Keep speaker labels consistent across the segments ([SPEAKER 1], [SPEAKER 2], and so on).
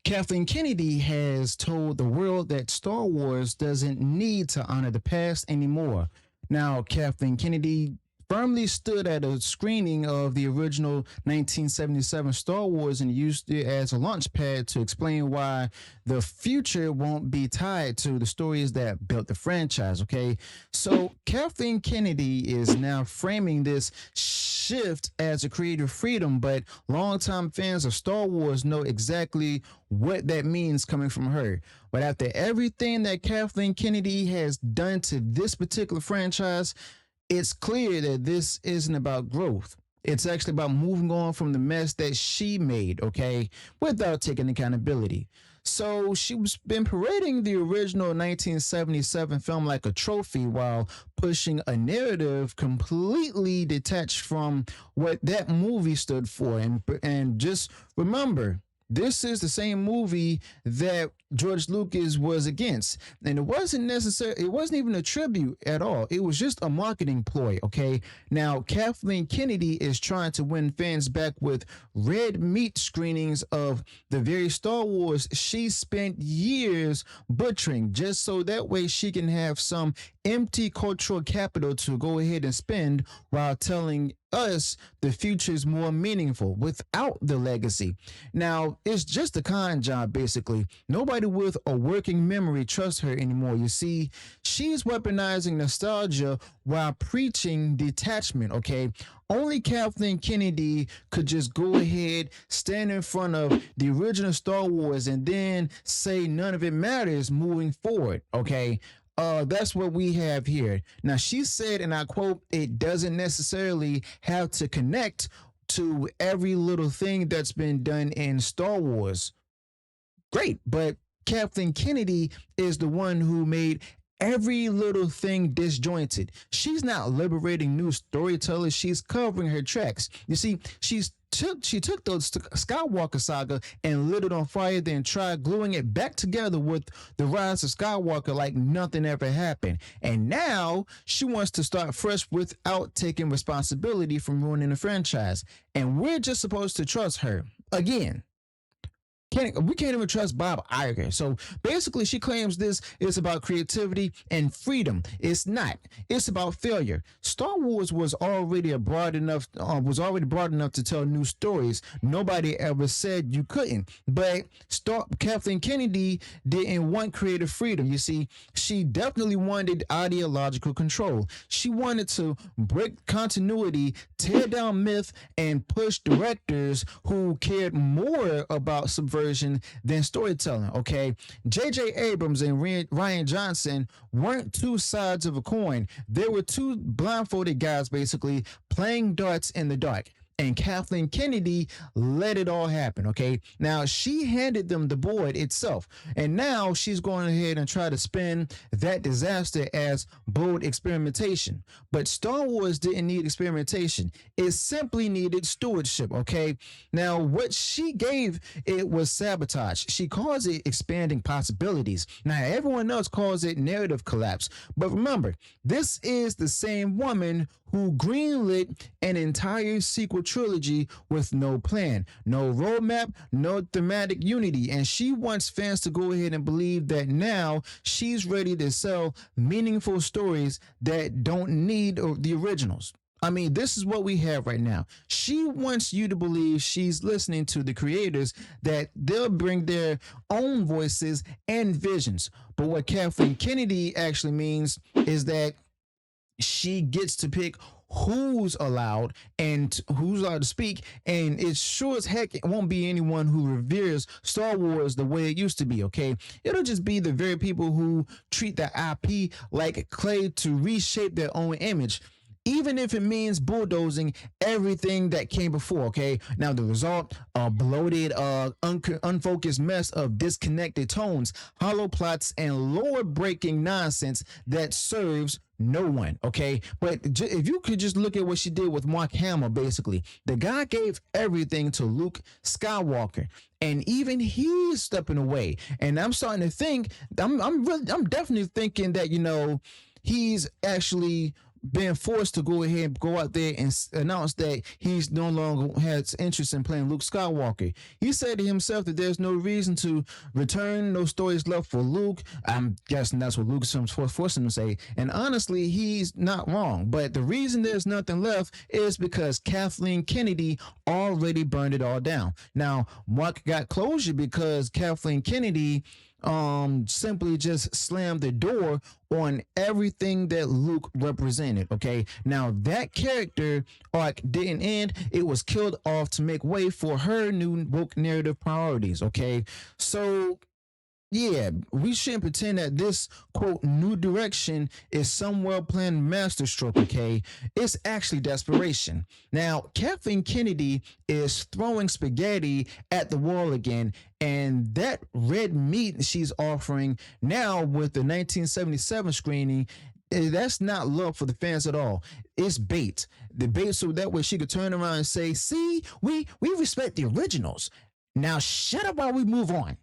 [SPEAKER 1] Kathleen Kennedy has told the world that Star Wars doesn't need to honor the past anymore. Now, Kathleen Kennedy firmly stood at a screening of the original 1977 Star Wars and used it as a launch pad to explain why the future won't be tied to the stories that built the franchise. Okay, so Kathleen Kennedy is now framing this shift as a creative freedom, but longtime fans of Star Wars know exactly what that means coming from her. But after everything that Kathleen Kennedy has done to this particular franchise, it's clear that this isn't about growth. It's actually about moving on from the mess that she made, okay, without taking accountability. So she's been parading the original 1977 film like a trophy while pushing a narrative completely detached from what that movie stood for. And just remember, this is the same movie that George Lucas was against. And it wasn't necessary, it wasn't even a tribute at all. It was just a marketing ploy, okay? Now, Kathleen Kennedy is trying to win fans back with red meat screenings of the very Star Wars she spent years butchering, just so that way she can have some empty cultural capital to go ahead and spend while telling us the future is more meaningful without the legacy. Now, it's just a con job, basically. Nobody with a working memory trusts her anymore. You see, she's weaponizing nostalgia while preaching detachment, okay? Only Kathleen Kennedy could just go ahead, stand in front of the original Star Wars, and then say none of it matters moving forward, okay? That's what we have here. Now, she said, and I quote, "It doesn't necessarily have to connect to every little thing that's been done in Star Wars." Great, but Kathleen Kennedy is the one who made every little thing disjointed. She's not liberating new storytellers, she's covering her tracks. You see, she took the Skywalker saga and lit it on fire, then tried gluing it back together with the rise of Skywalker like nothing ever happened. And now she wants to start fresh without taking responsibility from ruining the franchise. And we're just supposed to trust her. Again, we can't even trust Bob Iger. So basically, she claims this is about creativity and freedom. It's not. It's about failure. Star Wars was already broad enough to tell new stories. Nobody ever said you couldn't. But Kathleen Kennedy didn't want creative freedom. You see, she definitely wanted ideological control. She wanted to break continuity, tear down myth, and push directors who cared more about subversion than storytelling, okay? J.J. Abrams and Ryan Johnson weren't two sides of a coin. They were two blindfolded guys basically playing darts in the dark. And Kathleen Kennedy let it all happen, okay? Now, she handed them the board itself. And now she's going ahead and try to spin that disaster as bold experimentation. But Star Wars didn't need experimentation. It simply needed stewardship, okay? Now, what she gave it was sabotage. She calls it expanding possibilities. Now, everyone else calls it narrative collapse. But remember, this is the same woman who greenlit an entire sequel trilogy with no plan, no roadmap, no thematic unity. And she wants fans to go ahead and believe that now she's ready to sell meaningful stories that don't need the originals. I mean, this is what we have right now. She wants you to believe she's listening to the creators, that they'll bring their own voices and visions. But what Kathleen Kennedy actually means is that she gets to pick who's allowed to speak, and it sure as heck it won't be anyone who reveres Star Wars the way it used to be, okay? It'll just be the very people who treat the IP like clay to reshape their own image, even if it means bulldozing everything that came before, okay? Now, the result, a bloated, unfocused mess of disconnected tones, hollow plots, and lore-breaking nonsense that serves no one, okay? But if you could just look at what she did with Mark Hamill, basically, the guy gave everything to Luke Skywalker, and even he's stepping away. And I'm starting to think, I'm definitely thinking that, he's actually being forced to go ahead and go out there and announce that he's no longer has interest in playing Luke Skywalker. He said to himself that there's no reason to return, no stories left for Luke. I'm guessing that's what Lucasfilm's forcing him to say. And honestly, he's not wrong. But the reason there's nothing left is because Kathleen Kennedy already burned it all down. Now, Mark got closure because Kathleen Kennedy simply just slammed the door on everything that Luke represented. Okay, now that character arc didn't end, it was killed off to make way for her new woke narrative priorities. Okay, so yeah, we shouldn't pretend that this quote new direction is some well planned masterstroke, okay? It's actually desperation. Now, Kathleen Kennedy is throwing spaghetti at the wall again, and that red meat she's offering now with the 1977 screening, that's not love for the fans at all. It's bait. The bait so that way she could turn around and say, see, we respect the originals. Now shut up while we move on.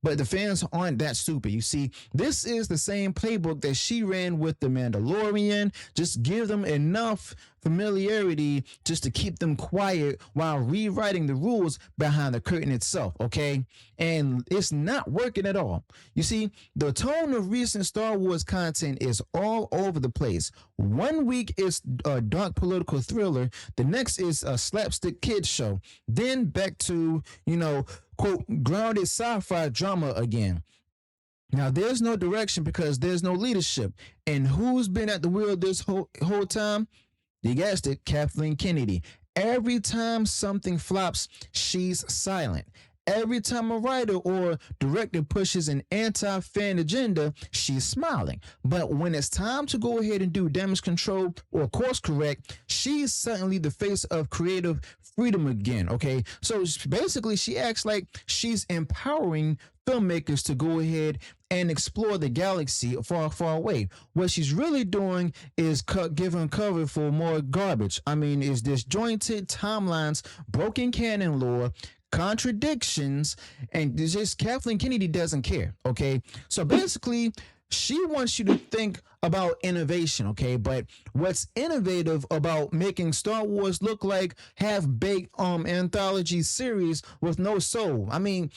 [SPEAKER 1] But the fans aren't that stupid. You see, this is the same playbook that she ran with The Mandalorian. Just give them enough familiarity just to keep them quiet while rewriting the rules behind the curtain itself, okay? And it's not working at all. You see, the tone of recent Star Wars content is all over the place. 1 week is a dark political thriller. The next is a slapstick kids show. Then back to, quote, grounded sci-fi drama again. Now, there's no direction because there's no leadership. And who's been at the wheel this whole time? You guessed it, Kathleen Kennedy. Every time something flops, she's silent. Every time a writer or director pushes an anti-fan agenda, she's smiling. But when it's time to go ahead and do damage control or course correct, she's suddenly the face of creative freedom again, okay? So basically, she acts like she's empowering filmmakers to go ahead and explore the galaxy far, far away. What she's really doing is giving cover for more garbage. I mean, it's disjointed timelines, broken canon lore, contradictions, and just Kathleen Kennedy doesn't care, okay? So basically, she wants you to think about innovation, okay? But what's innovative about making Star Wars look like half-baked anthology series with no soul? I mean,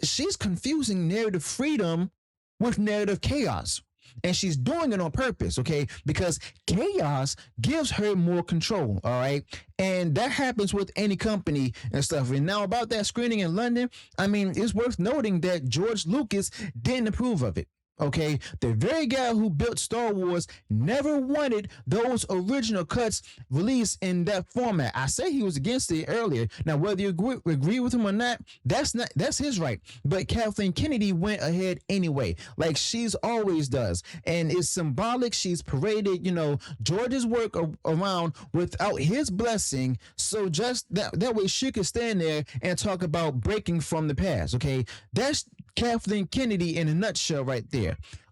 [SPEAKER 1] she's confusing narrative freedom with narrative chaos. And she's doing it on purpose, okay? Because chaos gives her more control, all right? And that happens with any company and stuff. And now about that screening in London, I mean, it's worth noting that George Lucas didn't approve of it. Okay, the very guy who built Star Wars never wanted those original cuts released in that format. I say he was against it earlier. Now, whether you agree with him or not, that's his right. But Kathleen Kennedy went ahead anyway, like she's always does, and it's symbolic. She's paraded, George's work around without his blessing, so just that way she could stand there and talk about breaking from the past. Okay, that's Kathleen Kennedy in a nutshell right there.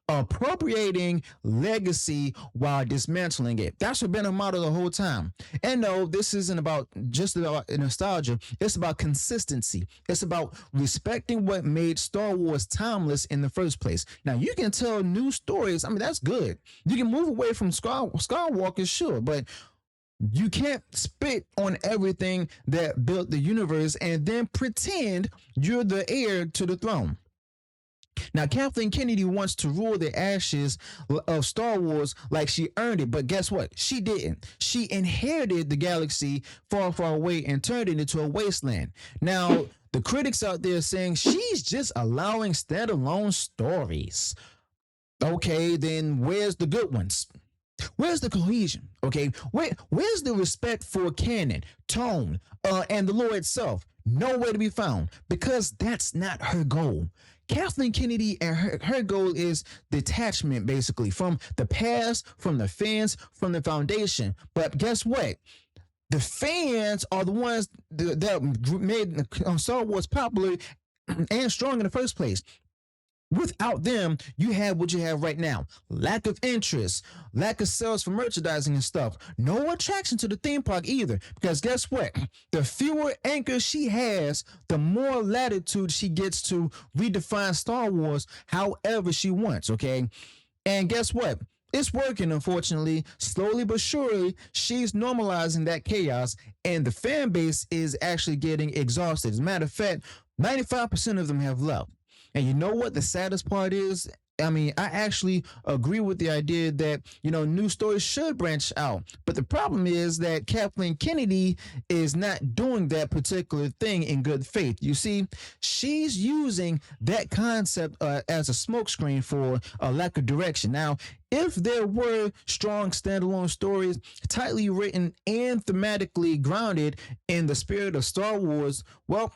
[SPEAKER 1] Appropriating legacy while dismantling it. That's been a motto the whole time. And no, this isn't about just about nostalgia. It's about consistency. It's about respecting what made Star Wars timeless in the first place. Now, you can tell new stories. I mean, that's good. You can move away from Skywalker, sure, but you can't spit on everything that built the universe and then pretend you're the heir to the throne. Now, Kathleen Kennedy wants to rule the ashes of Star Wars like she earned it, but guess what? She didn't. She inherited the galaxy far, far away and turned it into a wasteland. Now, the critics out there saying she's just allowing standalone stories. Okay, then where's the good ones? Where's the cohesion? Okay, where's the respect for canon, tone, and the lore itself? Nowhere to be found, because that's not her goal. Kathleen Kennedy and her goal is detachment, basically, from the past, from the fans, from the foundation. But guess what? The fans are the ones that made Star Wars popular and strong in the first place. Without them, you have what you have right now. Lack of interest, lack of sales for merchandising and stuff. No attraction to the theme park either. Because guess what? The fewer anchors she has, the more latitude she gets to redefine Star Wars however she wants, okay? And guess what? it's working, unfortunately. Slowly but surely, she's normalizing that chaos, and the fan base is actually getting exhausted. As a matter of fact, 95% of them have left. And you know what the saddest part is? I mean, I actually agree with the idea that, new stories should branch out. But the problem is that Kathleen Kennedy is not doing that particular thing in good faith. You see, she's using that concept as a smokescreen for a lack of direction. Now, if there were strong standalone stories, tightly written and thematically grounded in the spirit of Star Wars, well,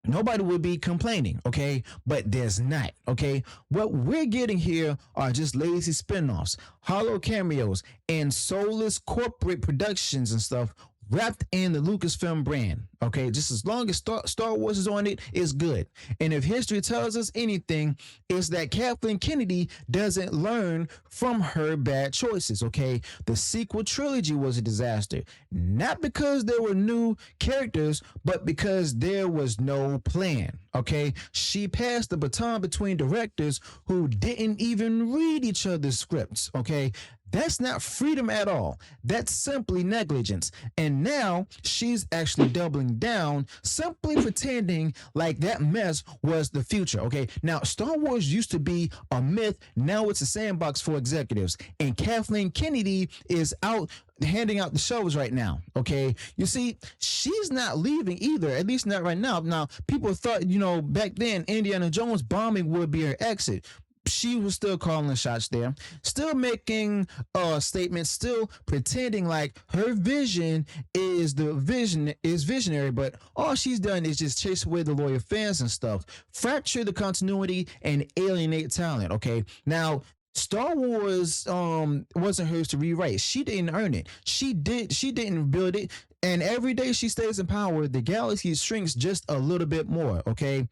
[SPEAKER 1] nobody would be complaining, okay? But there's not, okay? What we're getting here are just lazy spin-offs, hollow cameos, and soulless corporate productions and stuff wrapped in the Lucasfilm brand, okay? Just as long as Star Wars is on it, it's good. And if history tells us anything, it's that Kathleen Kennedy doesn't learn from her bad choices, okay? The sequel trilogy was a disaster, not because there were new characters, but because there was no plan, okay? She passed the baton between directors who didn't even read each other's scripts, okay? That's not freedom at all. That's simply negligence. And now she's actually doubling down, simply pretending like that mess was the future. Okay. Now, Star Wars used to be a myth. Now it's a sandbox for executives. And Kathleen Kennedy is out handing out the shows right now. Okay. You see, she's not leaving either, at least not right now. Now, people thought, back then Indiana Jones bombing would be her exit. She was still calling the shots there, still making statements, still pretending like her vision is visionary, but all she's done is just chase away the loyal fans and stuff, fracture the continuity, and alienate talent. Okay, now Star Wars wasn't hers to rewrite. She didn't earn it. She didn't build it. And every day she stays in power, the galaxy shrinks just a little bit more. Okay,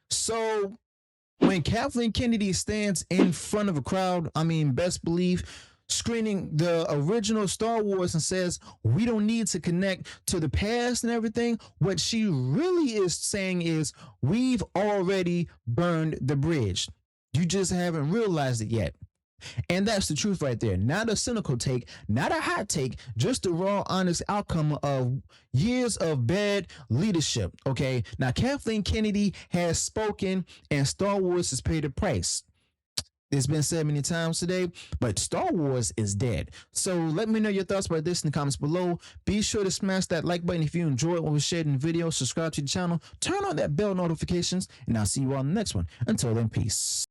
[SPEAKER 1] so when Kathleen Kennedy stands in front of a crowd, I mean, best believe, screening the original Star Wars and says, we don't need to connect to the past and everything, what she really is saying is, we've already burned the bridge. You just haven't realized it yet. And that's the truth right there. Not a cynical take, not a hot take, just the raw, honest outcome of years of bad leadership. Okay. Now, Kathleen Kennedy has spoken, and Star Wars has paid a price. It's been said many times today, but Star Wars is dead. So let me know your thoughts about this in the comments below. Be sure to smash that like button if you enjoyed what was shared in the video. Subscribe to the channel, turn on that bell notifications, and I'll see you all in the next one. Until then, peace.